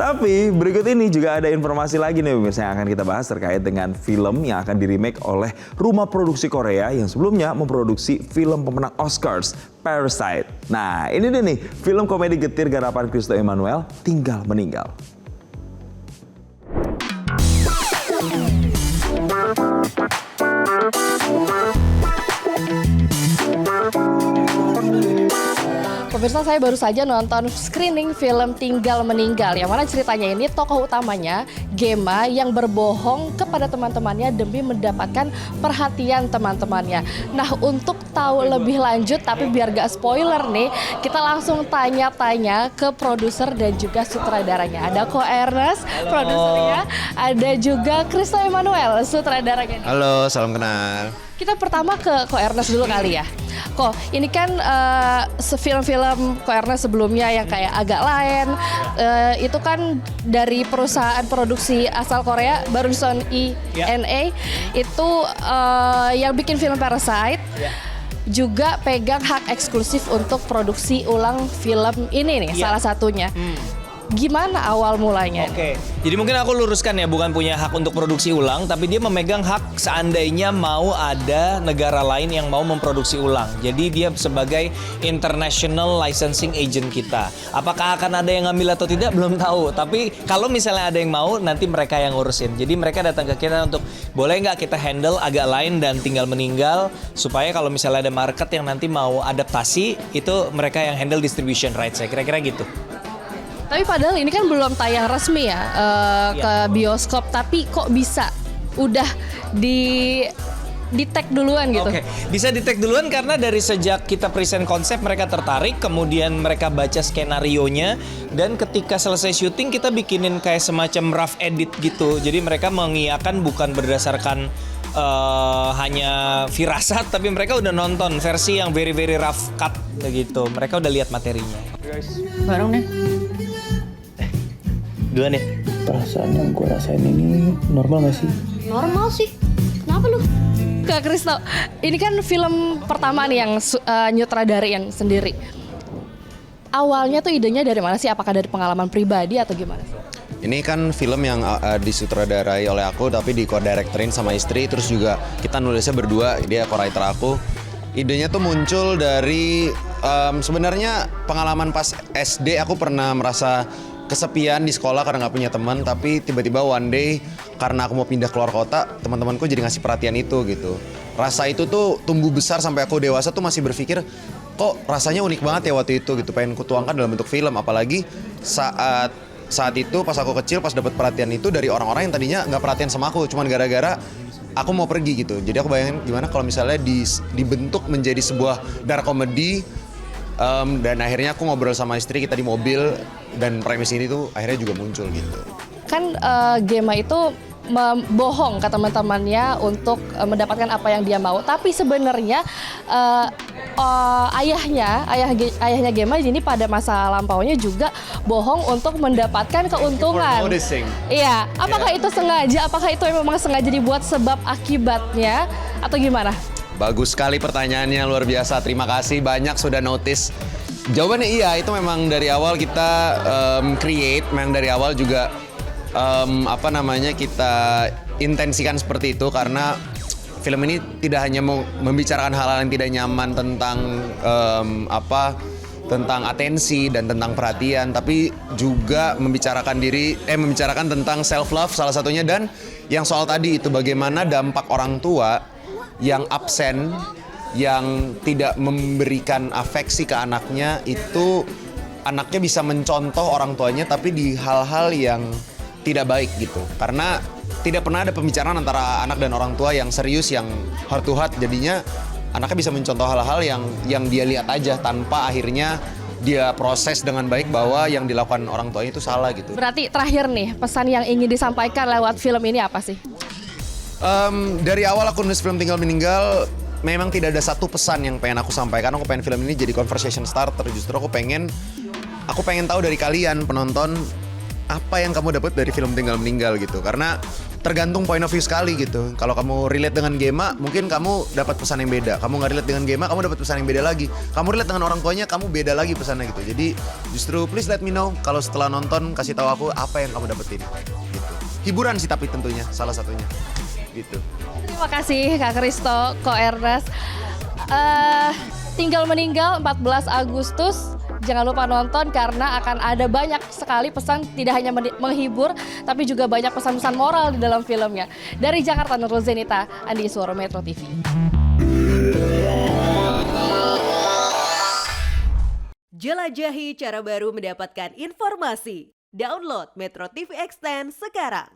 Tapi berikut ini juga ada informasi lagi nih pemirsa yang akan kita bahas terkait dengan film yang akan di-remake oleh rumah produksi Korea yang sebelumnya memproduksi film pemenang Oscars, Parasite. Nah, ini dia nih, film komedi getir garapan Christo Emmanuel, Tinggal Meninggal. Pemirsa, saya baru saja nonton screening film Tinggal Meninggal, yang mana ceritanya ini tokoh utamanya Gemma yang berbohong kepada teman-temannya demi mendapatkan perhatian teman-temannya. Nah, untuk tahu lebih lanjut tapi biar gak spoiler nih, kita langsung tanya-tanya ke produser dan juga sutradaranya. Ada Ko Ernest, produsernya, ada juga Christo Emmanuel, sutradaranya. Halo, salam kenal. Kita pertama ke Ko Ernest dulu kali ya. Kok, ini kan film-film Ko Ernest sebelumnya yang kayak agak lain, itu kan dari perusahaan produksi asal Korea, Barusan INA, itu yang bikin film Parasite, juga pegang hak eksklusif untuk produksi ulang film ini nih, salah satunya. Gimana awal mulanya? Oke, jadi mungkin aku luruskan ya, bukan punya hak untuk produksi ulang, tapi dia memegang hak seandainya mau ada negara lain yang mau memproduksi ulang. Jadi dia sebagai international licensing agent kita. Apakah akan ada yang ngambil atau tidak, belum tahu. Tapi kalau misalnya ada yang mau, nanti mereka yang ngurusin. Jadi mereka datang ke kita untuk, boleh nggak kita handle agak lain dan Tinggal Meninggal, supaya kalau misalnya ada market yang nanti mau adaptasi, itu mereka yang handle distribution rights. Saya kira-kira gitu. Tapi padahal ini kan belum tayang resmi ya, ke bioskop, tapi kok bisa udah di tag duluan gitu? Oke, bisa di tag duluan karena dari sejak kita present konsep mereka tertarik, kemudian mereka baca skenarionya, dan ketika selesai syuting kita bikinin kayak semacam rough edit gitu. Jadi mereka mengiyakan bukan berdasarkan hanya firasat, tapi mereka udah nonton versi yang very rough cut gitu. Mereka udah lihat materinya. Bareng nih. Duluan ya. Perasaan yang gue rasain ini normal gak sih? Normal sih. Kenapa lu? Kak Christo, ini kan film pertama nih yang nyutradarain sendiri. Awalnya tuh idenya dari mana sih? Apakah dari pengalaman pribadi atau gimana? Ini kan film yang disutradarai oleh aku, tapi di co-directorin sama istri. Terus juga kita nulisnya berdua, dia co-writer aku. Idenya tuh muncul dari sebenarnya pengalaman pas SD. Aku pernah merasa kesepian di sekolah karena nggak punya teman, tapi tiba-tiba one day karena aku mau pindah keluar kota, teman-temanku jadi ngasih perhatian itu gitu. Rasa itu tuh tumbuh besar sampai aku dewasa tuh masih berpikir, kok rasanya unik banget ya waktu itu gitu, pengen kutuangkan dalam bentuk film. Apalagi saat itu pas aku kecil, pas dapat perhatian itu dari orang-orang yang tadinya nggak perhatian sama aku, cuman gara-gara aku mau pergi gitu. Jadi aku bayangin gimana kalau misalnya dibentuk menjadi sebuah dark comedy. Dan akhirnya aku ngobrol sama istri kita di mobil, dan premis ini tuh akhirnya juga muncul gitu. Kan Gemma itu bohong ke teman-temannya untuk mendapatkan apa yang dia mau, tapi sebenarnya ayahnya Gemma ini pada masa lampaunya juga bohong untuk mendapatkan keuntungan. Iya, apakah itu sengaja? Apakah itu memang sengaja dibuat sebab akibatnya atau gimana? Bagus sekali pertanyaannya, luar biasa. Terima kasih banyak sudah notice. Jawabannya iya, itu memang dari awal kita create, memang dari awal juga kita intensikan seperti itu, karena film ini tidak hanya membicarakan hal-hal yang tidak nyaman tentang tentang atensi dan tentang perhatian, tapi juga membicarakan tentang self love salah satunya, dan yang soal tadi itu bagaimana dampak orang tua yang absen, yang tidak memberikan afeksi ke anaknya, itu anaknya bisa mencontoh orang tuanya tapi di hal-hal yang tidak baik gitu. Karena tidak pernah ada pembicaraan antara anak dan orang tua yang serius, yang heart to heart. Jadinya anaknya bisa mencontoh hal-hal yang dia lihat aja tanpa akhirnya dia proses dengan baik bahwa yang dilakukan orang tuanya itu salah gitu. Berarti terakhir nih, pesan yang ingin disampaikan lewat film ini apa sih? Dari awal aku nulis film Tinggal Meninggal, memang tidak ada satu pesan yang pengen aku sampaikan. Aku pengen film ini jadi conversation starter. Justru aku pengen tahu dari kalian penonton, apa yang kamu dapat dari film Tinggal Meninggal gitu. Karena tergantung point of view sekali gitu. Kalau kamu relate dengan Gema, mungkin kamu dapat pesan yang beda. Kamu nggak relate dengan Gema, kamu dapat pesan yang beda lagi. Kamu relate dengan orang tuanya, kamu beda lagi pesannya gitu. Jadi justru please let me know kalau setelah nonton kasih tahu aku apa yang kamu dapetin. Gitu. Hiburan sih tapi tentunya salah satunya. Gitu. Terima kasih Kak Kristo, Ko Ernest. Tinggal meninggal 14 Agustus. Jangan lupa nonton karena akan ada banyak sekali pesan, tidak hanya menghibur tapi juga banyak pesan-pesan moral di dalam filmnya. Dari Jakarta, Nurul Zenita, Andi Suara, Metro TV. Jelajahi cara baru mendapatkan informasi. Download Metro TV Extend sekarang.